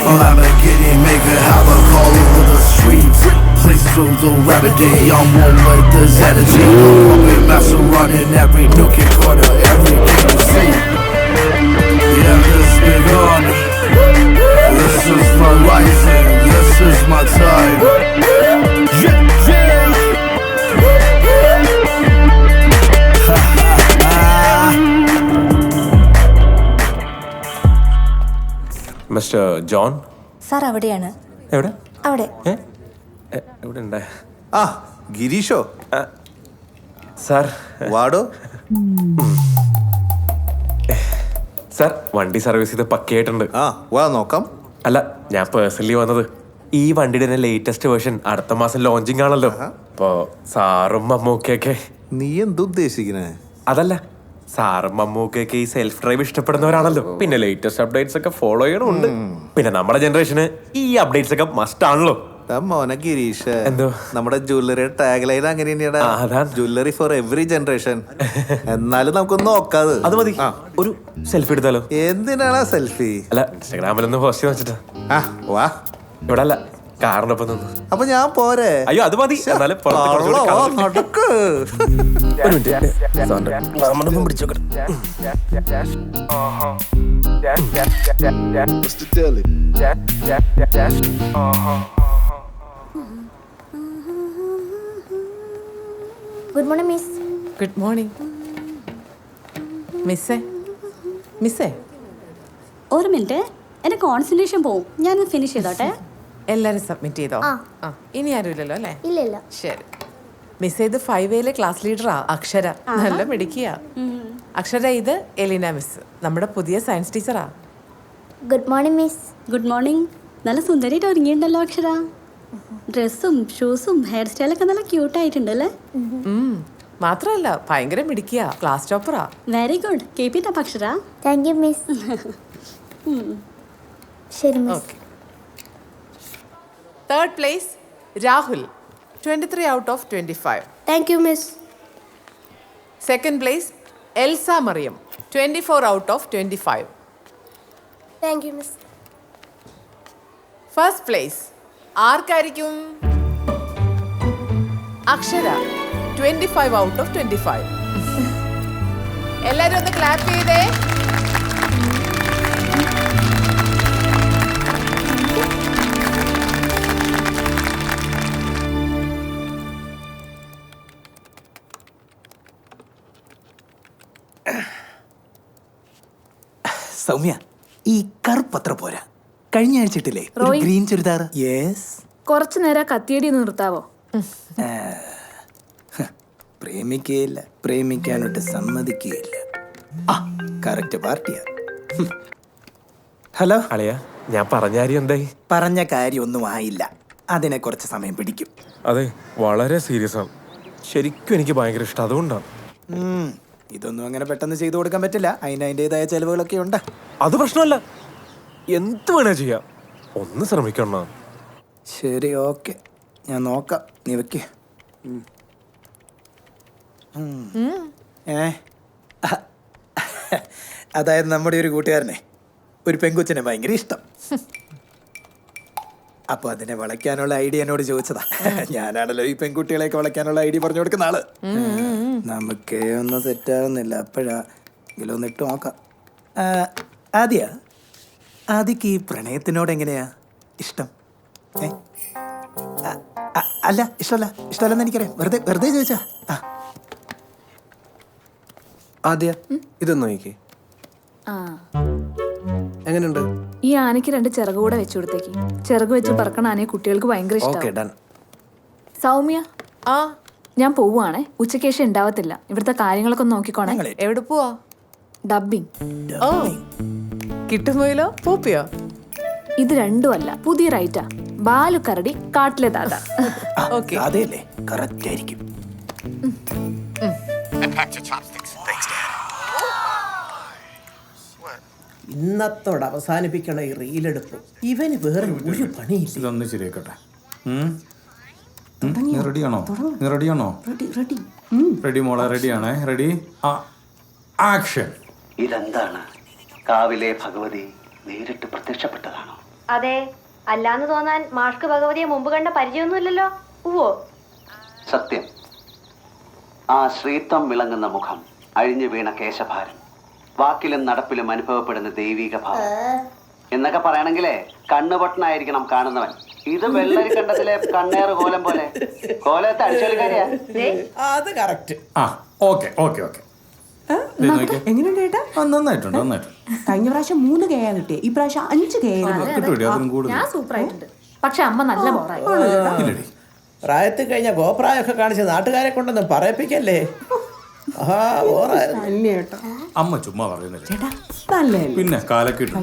Lamborghini, make a hella call over the streets. Places filled with remedy, I'm one with this energy. Pumping master running every nook and corner, everything you see. Yeah, this big on. This is my rising, this is my time. Yeah, yeah. Mister John sir അവിടെയാണ്. എവിടെ അവിടെ എവിടെ ഉണ്ട്? ആ ഗിരീഷോ sir വാടോ. Sir വണ്ടി service ചെയ്ത് പക്കയായിട്ടുണ്ട്. ആ വാ നോക്കാം. അല്ല ഞാൻ പേഴ്സണലി വന്നത് ഈ വണ്ടിയുടെ തന്നെ ലേറ്റസ്റ്റ് വേർഷൻ അടുത്ത മാസം ലോഞ്ചിങ് ആണല്ലോ. അപ്പോ സാറും മമ്മൂക്കൊക്കെ. നീ എന്തുദ്ദേശിക്കണേ? അതല്ല സാറും മമ്മൂക്കൊക്കെ ഈ സെൽഫ് ഡ്രൈവ് ഇഷ്ടപ്പെടുന്നവരാണല്ലോ. പിന്നെ ലേറ്റസ്റ്റ് അപ്ഡേറ്റ്സ് ഒക്കെ ഫോളോ ചെയ്യണമുണ്ട്. പിന്നെ നമ്മുടെ ജനറേഷന് ഈ അപ്ഡേറ്റ്സ് ഒക്കെ മസ്റ്റ് ആണല്ലോ. മോനെ ഗിരീഷ്, എന്തോ നമ്മുടെ ജ്വല്ലറി ടാഗ് ലൈൻ അങ്ങനെ തന്നെയാണ്, ജ്വല്ലറി ഫോർ എവറി ജനറേഷൻ. എന്നാലും നമുക്കൊന്ന് നോക്കാത്. അത് മതി, ഒരു സെൽഫി എടുത്താലോ? എന്തിനാണ് സെൽഫി? അല്ല ഇൻസ്റ്റാഗ്രാമിലൊന്ന് പോസ്റ്റ് ചെയ്ത് വെച്ചിട്ടാ. വാ. ഇവിടെ അല്ല കാറിനൊപ്പം നിന്ന്. അപ്പൊ ഞാൻ പോരെ? അയ്യോ അത് മതി. എന്നാലും നടക്ക്. ഒരു മിനിറ്റ് പിടിച്ചോട്ടെ. Good morning miss. Good morning മിസ്സേ. ഒരു മിനിറ്റ്, എന്റെ കോൺസെൻട്രേഷൻ പോവും. ഞാനൊന്ന് ഫിനിഷ് ചെയ്തോട്ടെ. എല്ലാരും സബ്മിറ്റ് ചെയ്തോ? ഇനി ആരും ഇല്ലല്ലോ അല്ലേ? ഇല്ല. ശരി. മിസ് ഇത് 5A ക്ലാസ് ലീഡറാ അക്ഷര. നല്ല മിടുക്കിയാ അക്ഷര. ഇത് എലീന മിസ്, നമ്മുടെ പുതിയ science teacher. Good morning miss. Good morning. നല്ല സുന്ദരിയായിട്ട് ഒരുങ്ങിയിട്ടുണ്ടല്ലോ അക്ഷര. ഡ്രസ്സും ഷൂസും ഹെയർ സ്റ്റൈലൊക്കെ നല്ല ക്യൂട്ടായിട്ടുണ്ട് അല്ലേ? മാത്രമല്ല ഭയങ്കര മിടുക്കിയാ, ക്ലാസ് ടോപ്പറാ. Very good, keep it up Akshara. Thank you miss. ശരി miss. Okay. Third place Rahul, 23 out of 25. Thank you miss. Second place Elsa Mariyam, 24 out of 25. Thank you miss. First place ആർക്കായിരിക്കും? Akshara, 25 out of 25. എല്ലാരും ഒന്ന് ക്ലാപ്പ് ചെയ്തേ. സൗമ്യ, ഈ കറുപ്പത്ര പോരാ. കഴിഞ്ഞ ആഴ്ച ഇട്ടില്ലേ ഗ്രീൻ ചുരിദാർ? യെസ്. കുറച്ചു നേരം കത്തിയടി നിർത്താവോ? പ്രേമിക്കുകയില്ല, പ്രേമിക്കാനോട്ട് സമ്മതിക്കുകയില്ല. ആ കറക്റ്റ് പാർട്ടിയാ. ഹലോ അളിയ, ഞാൻ പറഞ്ഞ കാര്യം എന്തായി? പറഞ്ഞ കാര്യം ഒന്നും ആയില്ല. അതിനെ കുറച്ച് സമയം പിടിക്കും. അതെ, വളരെ സീരിയസ് ആണ്. ശരിക്കും എനിക്ക് ഭയങ്കര ഇഷ്ടം, അതുകൊണ്ടാണ്. ഇതൊന്നും അങ്ങനെ പെട്ടെന്ന് ചെയ്തു കൊടുക്കാൻ പറ്റില്ല. അതിൻ്റെതായ ചെലവുകളൊക്കെ ഉണ്ട്. അത് പ്രശ്നമല്ല, എന്ത് വേണേ ചെയ്യാം. ഒന്ന് ശ്രമിക്കണം. ശരി, ഓക്കെ, ഞാൻ നോക്കാം. നീ വെക്ക്. അതായത് നമ്മുടെ ഒരു കൂട്ടുകാരനെ ഒരു പെങ്കുച്ചനെ ഭയങ്കര ഇഷ്ടം. അപ്പൊ അതിനെ വളയ്ക്കാനുള്ള ഐഡിയ എന്നോട് ചോദിച്ചതാ. ഞാനാണല്ലോ ഈ പെൺകുട്ടികളെയൊക്കെ വളയ്ക്കാനുള്ള ഐഡിയ പറഞ്ഞു കൊടുക്കുന്ന ആള്. നമുക്കേ ഒന്നും സെറ്റാകുന്നില്ല. അപ്പോഴെങ്കിലും ഒന്ന് ഇട്ട് നോക്കാം. ആദ്യക്ക് ഈ പ്രണയത്തിനോട് എങ്ങനെയാ ഇഷ്ടം? അല്ല, ഇഷ്ടമല്ലെന്ന് എനിക്കറിയാം. വെറുതെ ചോദിച്ചാ. ആദ്യ ഇതൊന്ന് നോക്കി. എങ്ങനെയുണ്ട്? ഈ ആനയ്ക്ക് 2 ചിറക് കൂടെ വെച്ചു കൊടുത്തേക്ക്. ചിറക് വെച്ച് പറക്കണ ആനയെ കുട്ടികൾക്ക് ഭയങ്കര ഇഷ്ടം. സൗമ്യ, ഞാൻ പോവുകയാണേ. ഉച്ചയ്ക്ക് ശേഷം ഉണ്ടാവത്തില്ല. ഇവിടുത്തെ കാര്യങ്ങളൊക്കെ ഒന്ന് നോക്കിക്കോണേ. എവിടെ പോവാ? ഡബ്ബിങ്. ഓ, കിട്ടുമ്പോയിലോ പോപ്പിയോ? ഇത് രണ്ടും അല്ല, പുതിയ റൈറ്റാ. ബാലു കരടി കാട്ടിലെ ദാദ. അതെയല്ലേ, കറക്റ്റ് ആയിരിക്കും. ഇന്നത്തോടെ അവസാനിപ്പിക്കണ ഈ റീലെടുപ്പ്. ഇവന് വേറെ ഒരു പണിയില്ല. ഇതൊന്ന് ശരിയാക്കട്ടെ. റെഡിയാണോ? റെഡി മോളെ, റെഡിയാണേ. Ready, action. ഇതെന്താണ്? കാവിലെ ഭഗവതി നേരിട്ട് പ്രത്യക്ഷപ്പെട്ടതാണോ? അതെ, അല്ലാന്ന് തോന്നാൻ മാഷ്ക്ക് ഭഗവതിയെ മുമ്പ് കണ്ട പരിചയമൊന്നുമില്ലല്ലോ. ഉവ്വോ? സത്യം. ആ ശ്രീത്വം വിളങ്ങുന്ന മുഖം, അഴിഞ്ഞു വീണ കേശഭാരം, വാക്കിലും നടപ്പിലും അനുഭവപ്പെടുന്ന ദൈവിക ഭാവം എന്നൊക്കെ പറയണെങ്കിലേ കണ്ണുപൊട്ടനായിരിക്കണം കാണുന്നവൻ. ഇത് വെള്ളരിക്കണ്ടത്തിലെ കണ്ണേറ് കോലം പോലെ. കോലത്തെ അടിച്ചോലിക്കാരിയാ. അത് കറക്റ്റ്. ആ ഓക്കെ ഓക്കെ ഓക്കെ. എങ്ങനെയുണ്ട് ചേട്ടാ? നന്നായിട്ടുണ്ട് നന്നായിട്ടുണ്ട്. കഴിഞ്ഞ പ്രാവശ്യം 3 കേയാ കിട്ടിയേ, ഈ പ്രാവശ്യം 5 കേയാ. ഞാൻ സൂപ്പർ ആയിട്ടുണ്ട്. പക്ഷെ അമ്മ നല്ല ബോറായി. പ്രായത്തിൽ കഴിഞ്ഞ ഗോപ്രായൊക്കെ കാണിച്ച് നാട്ടുകാരെ കൊണ്ടൊന്നും പറയിപ്പിക്കല്ലേ. അമ്മ ചുമ്മാ പറയുന്നില്ല. പിന്നെ കാലക്കിട്ടു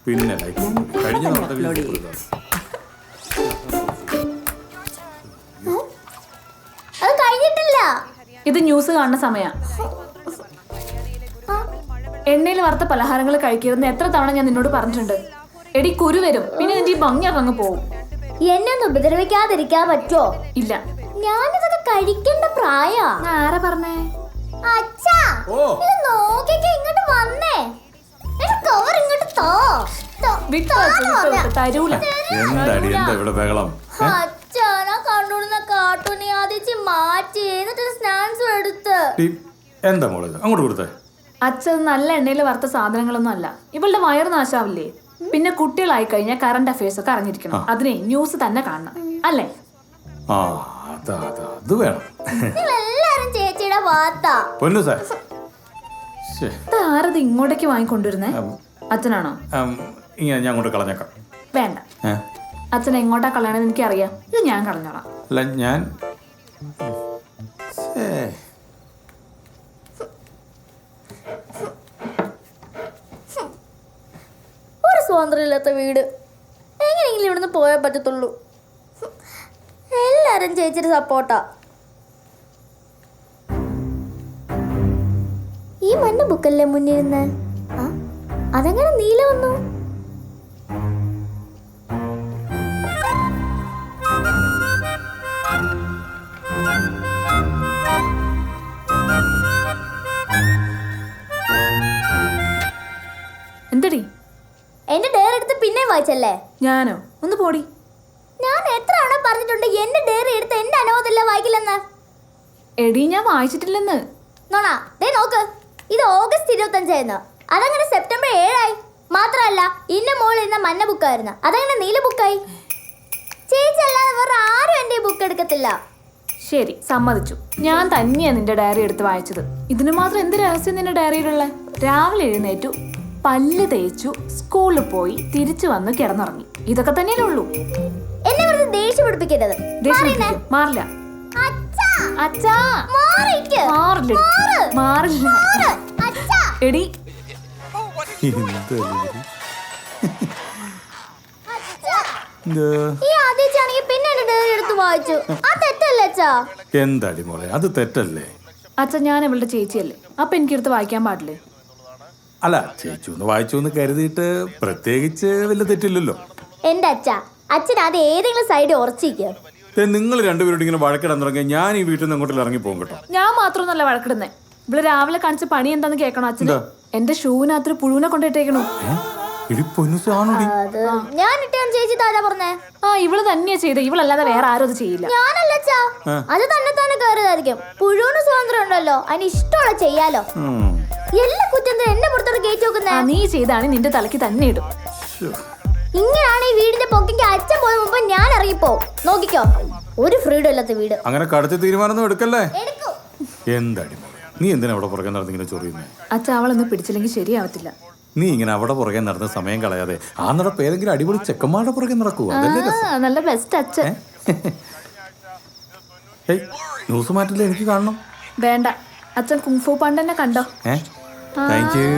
പിന്നെ കഴിഞ്ഞ അത് കഴിഞ്ഞിട്ടില്ല. ഇത് ന്യൂസ് കാണുന്ന സമയ. എണ്ണയിൽ വറുത്ത പലഹാരങ്ങൾ കഴിക്കരുതെന്ന് എത്ര തവണ ഞാൻ നിന്നോട് പറഞ്ഞിട്ടുണ്ട്. എടി കുരു വരും, പിന്നെ നിന്റെ ഈ ഭംഗിയൊക്കെ അങ്ങ് പോവും. എന്നെ ഒന്ന് ഉപദ്രവിക്കാതിരിക്കാൻ പറ്റുമോ? ഇല്ല, ഞാനിതൊക്കെ കഴിക്കേണ്ട പ്രായ. ആരാ പറഞ്ഞേ? അച്ഛാ, ഇത് നോക്കിക്കേ, ഇങ്ങോട്ട് വന്നേ. കവർ ഇങ്ങോട്ട് തരൂല. അച്ഛാ, ഞാൻ കണ്ടുകൊടുന്ന കാർട്ടൂണി ആദ്യം മാറ്റി എന്നിട്ട് സ്നാക്സ് എടുത്ത്. എന്താ മോളെ അങ്ങോട്ട് കൊടുത്തേ? അച്ഛൻ നല്ല എണ്ണയിൽ വറുത്ത സാധനങ്ങളൊന്നും അല്ല. ഇവളുടെ വയറ് നാശാവില്ലേ? പിന്നെ കുട്ടികളായി കഴിഞ്ഞാൽ കറണ്ട് അഫയേഴ്സ് ഒക്കെ അറിഞ്ഞിരിക്കണം. അതിനെ ന്യൂസ് തന്നെ കാണണം, അല്ലേ? അത് വേണം. എല്ലാരും ചേച്ചിയുടെ വാത്താ. ആരത് ഇങ്ങോട്ടേക്ക് വാങ്ങിക്കൊണ്ടിരുന്നേ? അച്ഛനാണോ? ഞാൻ അങ്ങോട്ട് കളഞ്ഞേക്കാം. വേണ്ട, അച്ഛൻ എങ്ങോട്ടാ കളയണെന്ന് എനിക്കറിയാം. ഇത് ഞാൻ കളഞ്ഞോളാം. ഞാൻ ഒരു സ്വാതന്ത്ര്യമില്ലാത്ത വീട്. എങ്ങനെയെങ്കിലും ഇവിടുന്ന് പോയാൽ പറ്റത്തുള്ളൂ. എല്ലാരും ചേച്ചിയുടെ സപ്പോർട്ടാ. ഈ മഞ്ഞ ബുക്കല്ലേ മുന്നിരുന്ന്? അതെങ്ങനെ നീല വന്നു? എന്തടി? എന്റെ ഡയറി എടുത്ത് പിന്നെ വായിച്ചല്ലേ? ഞാനോ? ഒന്ന് പോടി. ഞാൻ എത്ര തവണ പറഞ്ഞിട്ടുണ്ട് എന്റെ ഡയറി എടുത്ത് എന്റെ അനുവാദമില്ല വായിക്കില്ലെന്ന്. എടി, ഞാൻ വായിച്ചിട്ടില്ലെന്ന്. നോണാ, ദേ നോക്ക്, ഇത് ഓഗസ്റ്റ് 25 അതങ്ങനെ സെപ്റ്റംബർ 7 മാത്രമല്ല ഇന്റെ മോളിൽ ഇരുന്ന മഞ്ഞ ബുക്കായിരുന്നു, അതങ്ങനെ നീല ബുക്കായി. ചേച്ചി അല്ലാതെ വേറെ ആരും എന്റെ ബുക്ക് എടുക്കത്തില്ല. ശരി, സമ്മതിച്ചു. ഞാൻ തന്നെയാ നിന്റെ ഡയറി എടുത്ത് വായിച്ചത്. ഇതിന് മാത്രം എന്ത് രഹസ്യം നിന്റെ ഡയറിയിലുള്ള? രാവിലെ എഴുന്നേറ്റു, പല്ല് തേച്ചു, സ്കൂളിൽ പോയി, തിരിച്ചു വന്ന് കിടന്നുറങ്ങി. ഇതൊക്കെ തന്നെയല്ലേ ഉള്ളൂ. എന്നെ വെറുതെ ദേഷ്യം പിടിപ്പിക്കരുത്. മാറില്ല. അച്ഛാ, മാറില്ല. എടി, എന്താടി മോളെ, അത് തെറ്റല്ലേ? അച്ഛൻ, ഞാൻ ഇവളുടെ ചേച്ചിയല്ലേ, അപ്പൊ എനിക്കെടുത്ത് വായിക്കാൻ പാടില്ലേ? അല്ല, ചേച്ചി ഒന്ന് വായിച്ചു എന്ന് കരുതിയിട്ട് പ്രത്യേകിച്ച് വലിയ തെറ്റില്ലല്ലോ. എന്റെ അച്ഛൻ അത് ഏതെങ്കിലും സൈഡ് ഉറച്ചിരിക്കും. നിങ്ങൾ രണ്ടുപേരോട് ഇങ്ങനെ വഴക്കിടാൻ തുടങ്ങിയ ഞാൻ ഈ വീട്ടിൽ നിന്ന് അങ്ങോട്ട് ഇറങ്ങി പോകും കേട്ടോ. ഞാൻ മാത്രമൊന്നല്ല വഴക്കിടുന്നേ. ഇവിടെ രാവിലെ കാണിച്ച പണി എന്താന്ന് കേൾക്കണോ അച്ഛന്? എന്റെ ഷൂവിനകത്തൊരു പുഴുവിനെ കൊണ്ടിട്ടേക്കണോ. ഞാൻ ചേച്ചി താരാ പറഞ്ഞേ? ഇവള് തന്നെയാ ചെയ്ത. ഇവളല്ലാതെ വേറെ ആരും അത് ചെയ്യില്ല. ഞാനല്ല, അത് തന്നെ തന്നെ കയറിയതായിരിക്കും. പുഴുവിന് സ്വാതന്ത്ര്യം ഉണ്ടല്ലോ, അതിന് ഇഷ്ടമുള്ള ചെയ്യാലോ. എല്ലാ കുറ്റം എന്നെ പുറത്തോട്ട് കയറ്റി നോക്കുന്നേ. നീ ചെയ്താണ് നിന്റെ തലക്ക് തന്നെ ഇടും. ഇങ്ങനെയാണ് ഈ വീടിന്റെ പൊക്കിക്ക് അച്ഛൻ പോയ മുമ്പ് ഞാൻ ഇറങ്ങിപ്പോ. നോക്കിക്കോ, ഒരു ഫ്രീഡം ഇല്ലാത്ത വീട്. അങ്ങനെ കടുത്ത തീരുമാനം എടുക്കല്ലേ. എന്താടി നീ എന്തിനാ അവിടെ പുറകെ നടന്നിങ്ങനെ ചൊറിയുന്നേ? അച്ഛ, അവളൊന്നും പിടിച്ചില്ലെങ്കിൽ ശരിയാവത്തില്ല. നീ ഇങ്ങനെ അവിടെ പുറകെ നടന്ന സമയം കളയാതെ ആ നടപ്പ് ഏതെങ്കിലും അടിപൊളി ചെക്കന്മാരുടെ പുറകെ നടക്കൂ. നല്ല ബെസ്റ്റ് അച്ഛൻ. ന്യൂസ് മാറ്റില്ല, എനിക്ക് കാണണം. വേണ്ട, അച്ഛൻ കുങ്ഫു പാണ്ഡനെ കണ്ടോ? Thank you.